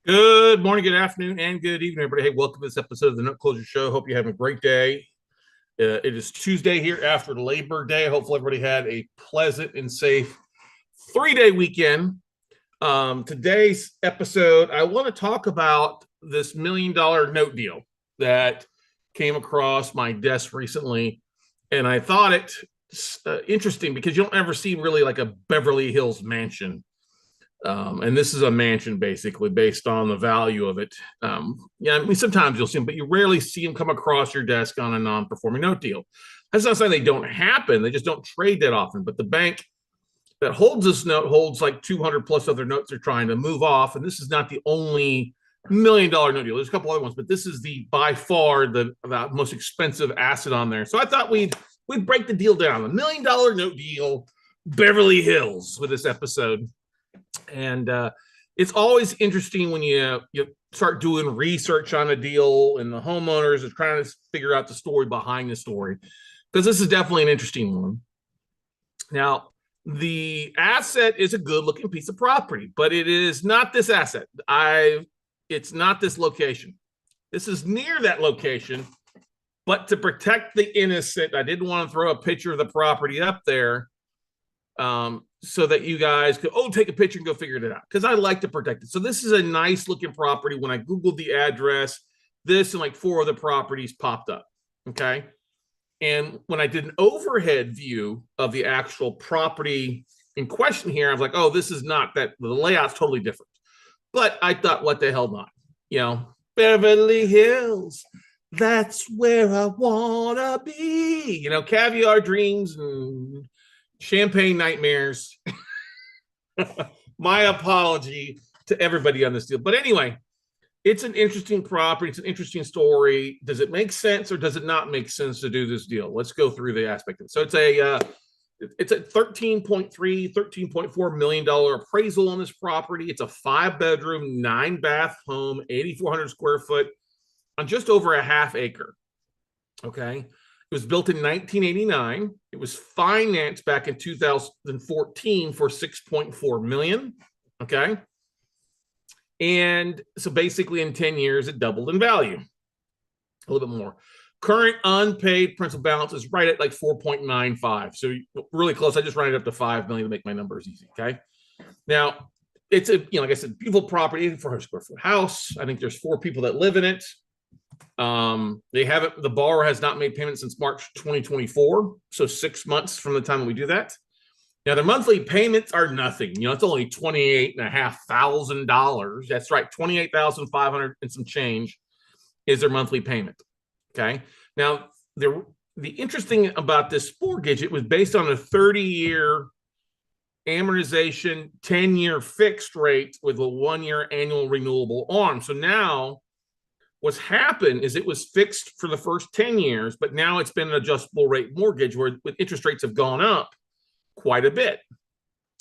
Good morning, good afternoon, and good evening, everybody. Hey, welcome to this episode of the Note Closure Show. Hope you're having a great day. It is Tuesday here after Labor Day. Hopefully, everybody had a pleasant and safe 3-day weekend. Today's episode, I want to talk about this $1 million note deal that came across my desk recently. And I thought it interesting because you don't ever see really like a Beverly Hills mansion, and this is a mansion basically based on the value of it. Yeah, I mean, sometimes you'll see them, but you rarely see them come across your desk on a non-performing note deal. That's not saying they don't happen. They just don't trade that often. But the bank that holds this note holds like 200 plus other notes they're trying to move off. And this is not the only $1 million note deal. There's a couple other ones, but this is the by far the most expensive asset on there. So I thought we'd break the deal down. $1 million note deal, Beverly Hills, with this episode. And it's always interesting when you start doing research on a deal and the homeowners are trying to figure out the story behind the story, because this is definitely an interesting one. Now, the asset is a good looking piece of property, but it is not this asset. It's not this location. This is near that location, but to protect the innocent, I didn't want to throw a picture of the property up there, so that you guys could take a picture and go figure it out, because I like to protect it. So this is a nice looking property. When I Googled the address, this and like 4 other properties popped up. Okay. And when I did an overhead view of the actual property in question here, I was like, oh, this is not that. The layout's totally different. But I thought, what the hell not? Beverly Hills, that's where I want to be. Caviar dreams and champagne nightmares. My apology to everybody on this deal. But anyway, it's an interesting property. It's an interesting story. Does it make sense or does it not make sense to do this deal? Let's go through the aspect of it. So it's a $13.4 million appraisal on this property. It's a 5-bedroom, 9-bath home, 8,400 square foot on just over a half acre. Okay. It was built in 1989. It was financed back in 2014 for $6.4 million. Okay. And so basically in 10 years, it doubled in value, a little bit more. Current unpaid principal balance is right at like 4.95. So really close. I just rounded up to 5 million to make my numbers easy. Okay. Now it's like I said, beautiful property, 8,400 square foot house. I think there's 4 people that live in it. The borrower has not made payments since March 2024. So 6 months from the time that we do that. Now, their monthly payments are nothing. It's only $28,500. That's right. $28,500 and some change is their monthly payment. Okay. Now, the interesting about this mortgage, it was based on a 30-year amortization, 10-year fixed rate with a 1-year annual renewable arm. So now what's happened is it was fixed for the first 10 years, but now it's been an adjustable rate mortgage where interest rates have gone up quite a bit.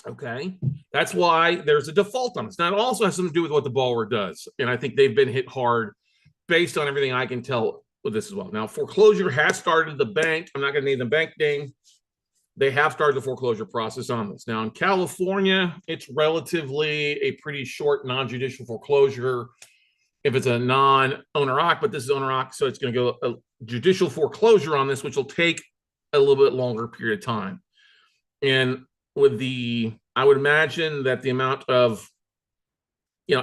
Okay. That's why there's a default on this. Now, it also has something to do with what the borrower does. And I think they've been hit hard based on everything I can tell with this as well. Now, foreclosure has started. The bank, I'm not going to name the bank name, they have started the foreclosure process on this. Now, in California, it's relatively a pretty short non-judicial foreclosure if it's a non-owner occ, but this is owner occ, so it's going to go a judicial foreclosure on this, which will take a little bit longer period of time. And I would imagine that the amount of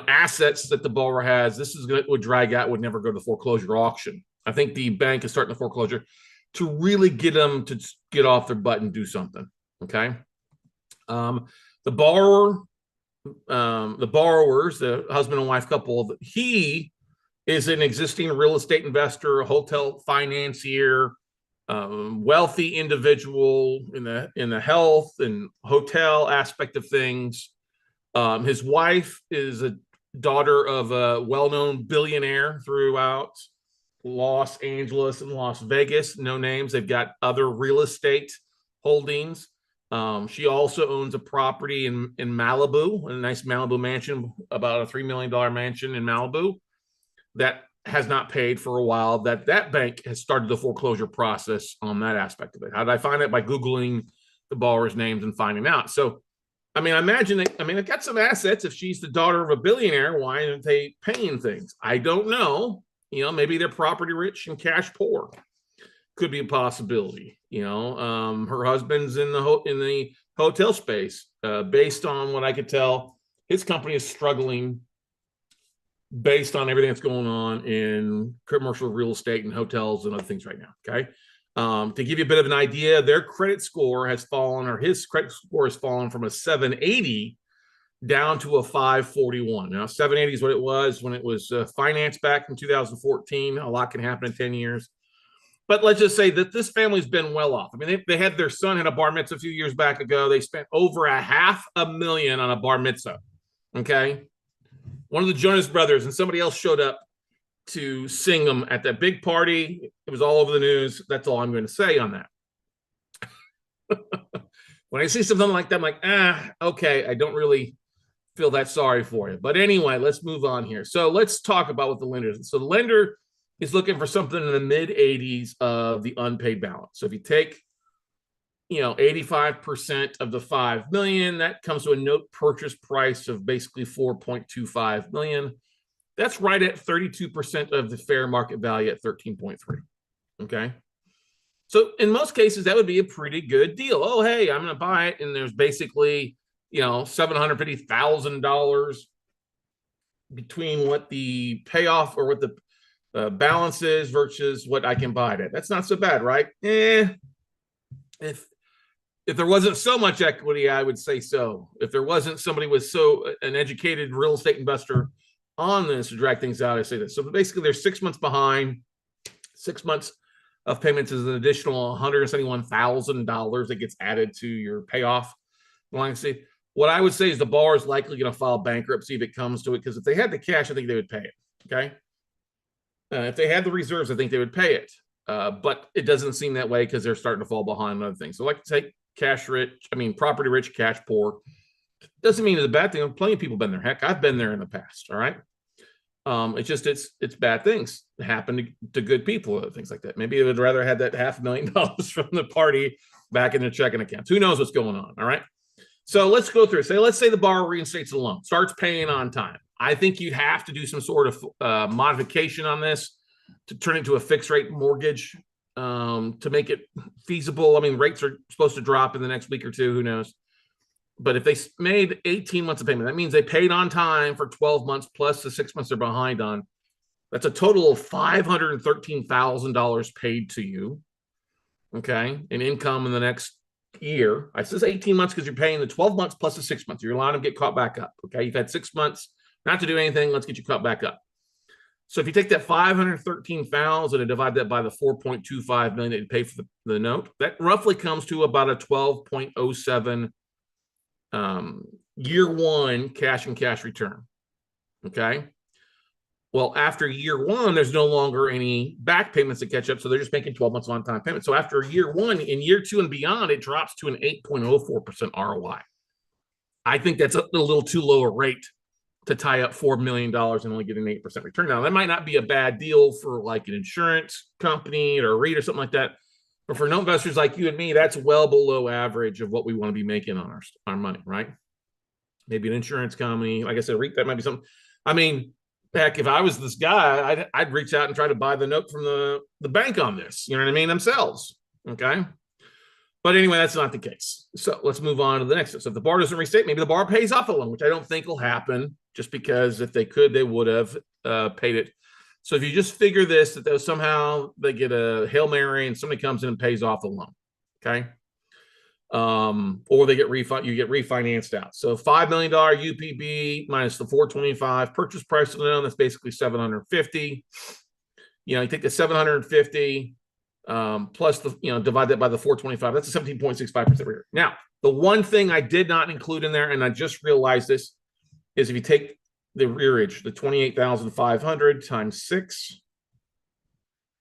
assets that the borrower has, this would drag out, would never go to the foreclosure auction. I think the bank is starting the foreclosure to really get them to get off their butt and do something. Okay. The borrowers, the husband and wife couple, he is an existing real estate investor, a hotel financier, wealthy individual in the health and hotel aspect of things. His wife is a daughter of a well-known billionaire throughout Los Angeles and Las Vegas. No names. They've got other real estate holdings. She also owns a property in Malibu, a nice Malibu mansion, about a $3 million mansion in Malibu that has not paid for a while. That bank has started the foreclosure process on that aspect of it. How did I find it? By Googling the borrower's names and finding out. So I mean, I imagine they've got some assets. If she's the daughter of a billionaire, why aren't they paying things? I don't know. Maybe they're property rich and cash poor. Could be a possibility. Her husband's in the hotel space. Based on what I could tell, his company is struggling based on everything that's going on in commercial real estate and hotels and other things right now. Okay. To give you a bit of an idea, their credit score has fallen, or his credit score has fallen from a 780 down to a 541. Now, 780 is what it was when it was financed back in 2014. A lot can happen in 10 years. But let's just say that this family's been well off. I mean, they had their son had a bar mitzvah a few years back ago. They spent over $500,000 on a bar mitzvah. Okay. One of the Jonas Brothers and somebody else showed up to sing them at that big party. It was all over the news. That's all I'm going to say on that. When I see something like that, I'm like, okay, I don't really feel that sorry for you. But anyway, let's move on here. So let's talk about what the lender is. So the lender is looking for something in the mid 80s of the unpaid balance. So if you take 85% of the 5 million, that comes to a note purchase price of basically 4.25 million. That's right at 32% of the fair market value at 13.3. Okay. So in most cases, that would be a pretty good deal. Oh, hey, I'm going to buy it. And there's basically, $750,000 between what the payoff or what the balance is versus what I can buy it at. That's not so bad, right? If there wasn't so much equity, I would say so. If there wasn't somebody with an educated real estate investor on this to drag things out, I say this. So basically, they're 6 months behind. 6 months of payments is an additional $171,000 that gets added to your payoff. What I would say is the bar is likely going to file bankruptcy if it comes to it, because if they had the cash, I think they would pay it. Okay. If they had the reserves, I think they would pay it. But it doesn't seem that way because they're starting to fall behind on other things. So like to take property rich, cash poor. Doesn't mean it's a bad thing. Plenty of people have been there. Heck, I've been there in the past. All right. It's bad things that happen to good people, things like that. Maybe they would rather have that $500,000 from the party back in their checking accounts. Who knows what's going on? All right. So let's go through. Let's say the borrower reinstates the loan, starts paying on time. I think you'd have to do some sort of modification on this to turn it into a fixed rate mortgage to make it feasible. I mean, rates are supposed to drop in the next week or two. Who knows? But if they made 18 months of payment, that means they paid on time for 12 months plus the 6 months they're behind on. That's a total of $513,000 paid to you. Okay. In income in the next year. I says 18 months because you're paying the 12 months plus the 6 months. You're allowed to get caught back up. Okay. You've had 6 months not to do anything. Let's get you caught back up. So if you take that 513,000 and divide that by the 4.25 million that you pay for the note, that roughly comes to about a 12.07 year one cash and cash return. Okay. Well, after year one, there's no longer any back payments to catch up. So they're just making 12 months on time payments. So after year one, in year two and beyond, it drops to an 8.04% ROI. I think that's a little too low a rate to tie up $4 million and only get an 8% return. Now, that might not be a bad deal for like an insurance company or a REIT or something like that. But for no investors like you and me, that's well below average of what we want to be making on our money, right? Maybe an insurance company, like I said, REIT, that might be something. I mean, heck, if I was this guy, I'd reach out and try to buy the note from the bank on this. You know what I mean? Themselves. Okay. But anyway, that's not the case. So let's move on to the next. So if the bar doesn't restate, maybe the bar pays off the loan, which I don't think will happen, just because if they could, they would have paid it. So if you just figure this, that somehow they get a Hail Mary and somebody comes in and pays off the loan. Okay. Or they get you get refinanced out. So $5 million UPB minus the 425 purchase price of the loan, that's basically 750. You take the 750 plus the divide that by the 425. That's a 17.65% return. Now, the one thing I did not include in there, and I just realized this, is if you take the rearage, the 28,500 times 6,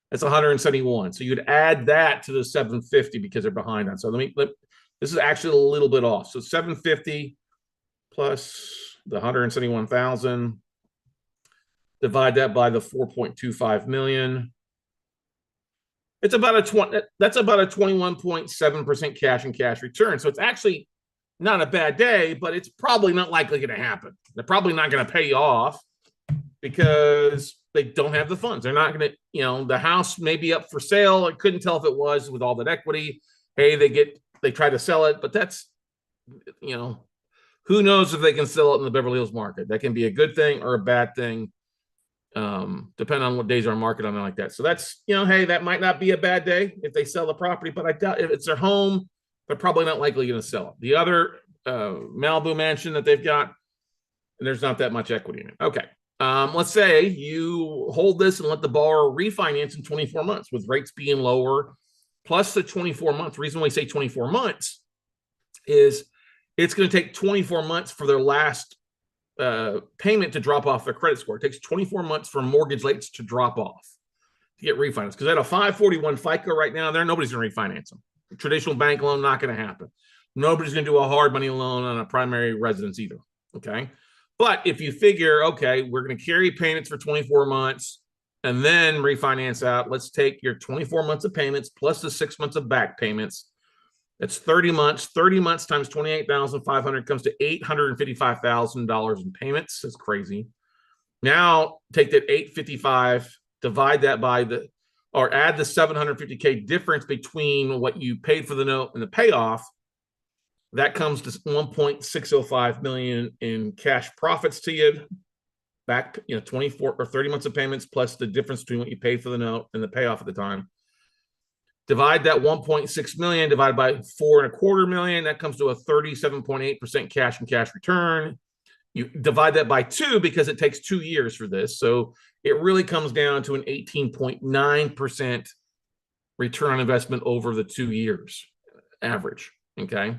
that's 171. So you'd add that to the 750 because they're behind on. So this is actually a little bit off. So 750 plus the 171,000, divide that by the 4.25 million. It's about that's about a 21.7% cash and cash return. So it's actually not a bad day, but it's probably not likely going to happen. They're probably not going to pay you off because they don't have the funds. They're not going to, the house may be up for sale. I couldn't tell if it was with all that equity. Hey, they try to sell it, but that's, who knows if they can sell it in the Beverly Hills market. That can be a good thing or a bad thing, depending on what days are market on it like that. So that's, hey, that might not be a bad day if they sell the property, but I doubt if it's their home, they're probably not likely going to sell it. The other Malibu mansion that they've got, there's not that much equity in it. Okay. Let's say you hold this and let the borrower refinance in 24 months with rates being lower, plus the 24 months. The reason why we say 24 months is it's going to take 24 months for their last payment to drop off their credit score. It takes 24 months for mortgage rates to drop off to get refinanced. Because at a 541 FICO right now, nobody's going to refinance them. A traditional bank loan, not going to happen. Nobody's going to do a hard money loan on a primary residence either. Okay. But if you figure, okay, we're going to carry payments for 24 months and then refinance out, let's take your 24 months of payments plus the 6 months of back payments. That's 30 months. 30 months times 28,500 comes to $855,000 in payments. That's crazy. Now take that 855, divide that by or add the $750K difference between what you paid for the note and the payoff. That comes to $1.605 million in cash profits to you back, 24 or 30 months of payments plus the difference between what you paid for the note and the payoff at the time. Divide that 1.6 million divided by 4.25 million. That comes to a 37.8% cash and cash return. You divide that by 2 because it takes 2 years for this. So it really comes down to an 18.9% return on investment over the 2 years average. Okay.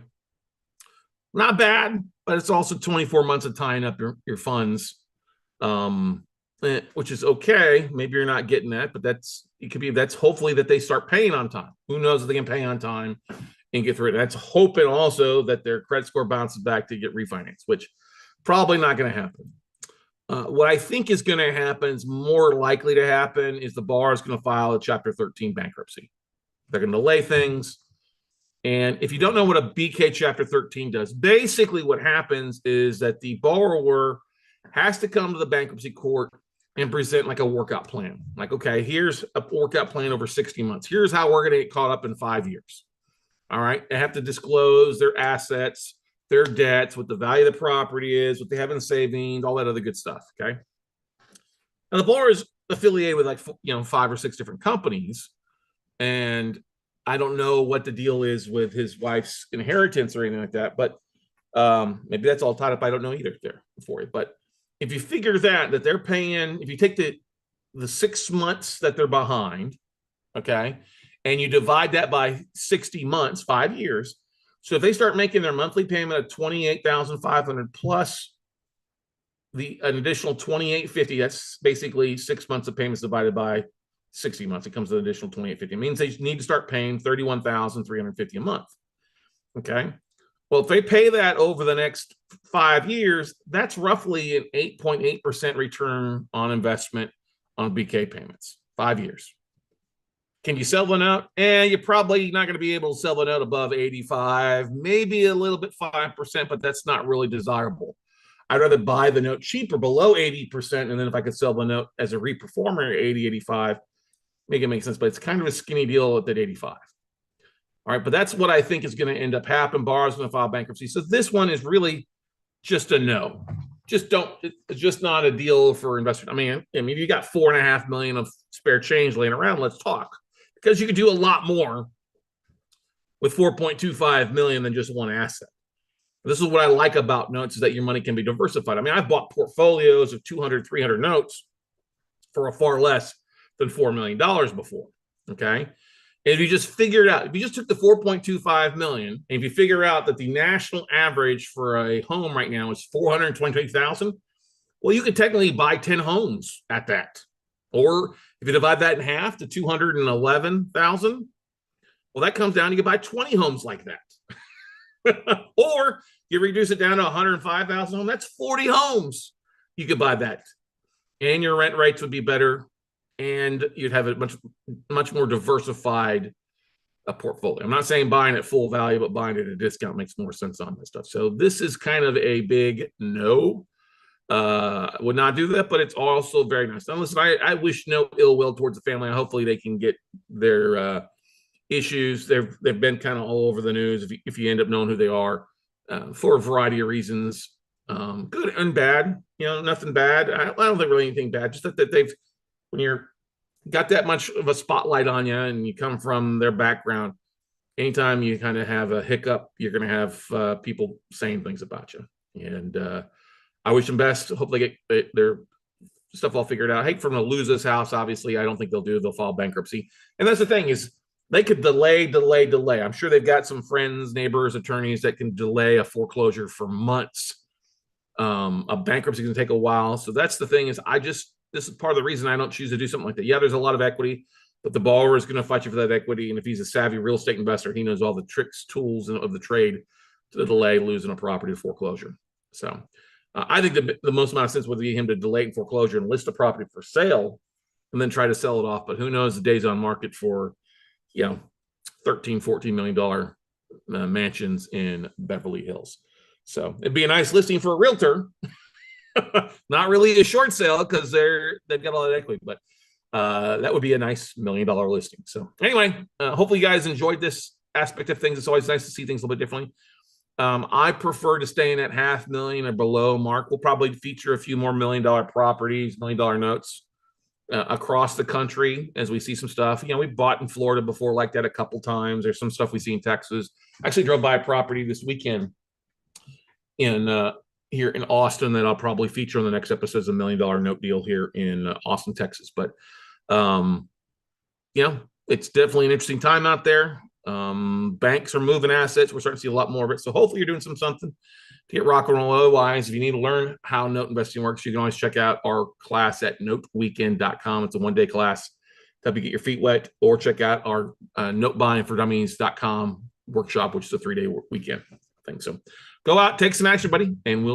Not bad, but it's also 24 months of tying up your funds, which is okay. Maybe you're not getting that, but that's hopefully that they start paying on time. Who knows if they can pay on time and get through it. That's hoping also that their credit score bounces back to get refinanced, which probably not going to happen. What I think is going to happen, is more likely to happen, is the borrower is going to file a Chapter 13 bankruptcy. They're going to delay things. And if you don't know what a BK Chapter 13 does, basically what happens is that the borrower has to come to the bankruptcy court and present like a workout plan. Like, okay, here's a workout plan over 60 months. Here's how we're going to get caught up in 5 years. All right. They have to disclose their assets, their debts, what the value of the property is, what they have in savings, all that other good stuff. Okay. And the borrower is affiliated with 5 or 6 different companies. And I don't know what the deal is with his wife's inheritance or anything like that, but maybe that's all tied up. I don't know either there for you. But if you figure that they're paying, if you take the 6 months that they're behind, okay, and you divide that by 60 months, 5 years. So if they start making their monthly payment of $28,500 plus an additional $2,850, that's basically 6 months of payments divided by 60 months. It comes to an additional $2,850. It means they need to start paying $31,350 a month. Okay. Well, if they pay that over the next 5 years, that's roughly an 8.8% return on investment on BK payments. 5 years. Can you sell the note? You're probably not going to be able to sell the note above 85, maybe a little bit 5%, but that's not really desirable. I'd rather buy the note cheaper, below 80%, and then if I could sell the note as a reperformer at 80, 85, make it make sense, but it's kind of a skinny deal at that 85. All right, but that's what I think is going to end up happening. Borrower's going to file bankruptcy. So this one is really just a no. It's just not a deal for investors. I mean, you got $4.5 million of spare change laying around. Let's talk, because you could do a lot more with $4.25 million than just one asset. This is what I like about notes, is that your money can be diversified. I mean, I've bought portfolios of 200, 300 notes for a far less than $4 million before. Okay. And if you just figure it out, if you just took the 4.25 million, and if you figure out that the national average for a home right now is 422,000, well, you could technically buy 10 homes at that. Or if you divide that in half to 211,000, well, that comes down, you can buy 20 homes like that. Or you reduce it down to 105,000 homes, that's 40 homes you could buy that. And your rent rates would be better, and you'd have a much more diversified a portfolio. I'm not saying buying at full value, but buying at a discount makes more sense on this stuff. So this is kind of a big no. Would not do that, but it's also very nice. Now, listen, I wish no ill will towards the family. Hopefully, they can get their issues. They've been kind of all over the news. If you end up knowing who they are, for a variety of reasons, good and bad. Nothing bad. I don't think really anything bad. Just that they've, when you're got that much of a spotlight on you and you come from their background, anytime you kind of have a hiccup, you're going to have people saying things about you. And I wish them best. Hope they get their stuff all figured out. I hate for them to lose this house. Obviously, I don't think they'll do. They'll file bankruptcy. And that's the thing is they could delay. I'm sure they've got some friends, neighbors, attorneys that can delay a foreclosure for months. A bankruptcy can take a while. So that's the thing is this is part of the reason I don't choose to do something like that. Yeah, there's a lot of equity, but the borrower is going to fight you for that equity. And if he's a savvy real estate investor, he knows all the tricks, tools of the trade to delay losing a property to foreclosure. So I think the most amount of sense would be him to delay in foreclosure and list a property for sale and then try to sell it off. But who knows, the days on market for, $13, $14 million mansions in Beverly Hills. So it'd be a nice listing for a realtor. Not really a short sale because they've got all that equity, but that would be a nice $1 million listing. So anyway, hopefully you guys enjoyed this aspect of things. It's always nice to see things a little bit differently. I prefer to stay in that $500,000 or below mark. We'll probably feature a few more $1 million properties, $1 million notes across the country as we see some stuff. We've bought in Florida before like that a couple times. There's some stuff we see in Texas. I actually drove by a property this weekend in here in Austin that I'll probably feature on the next episode as a $1 million note deal here in Austin, Texas. But it's definitely an interesting time out there. Banks are moving assets. We're starting to see a lot more of it. So hopefully you're doing something to get rock and roll. Otherwise, if you need to learn how note investing works, you can always check out our class at noteweekend.com. It's a one-day class to help you get your feet wet, or check out our notebuyingfordummies.com workshop, which is a 3-day weekend thing. So go out, take some action, buddy, and we'll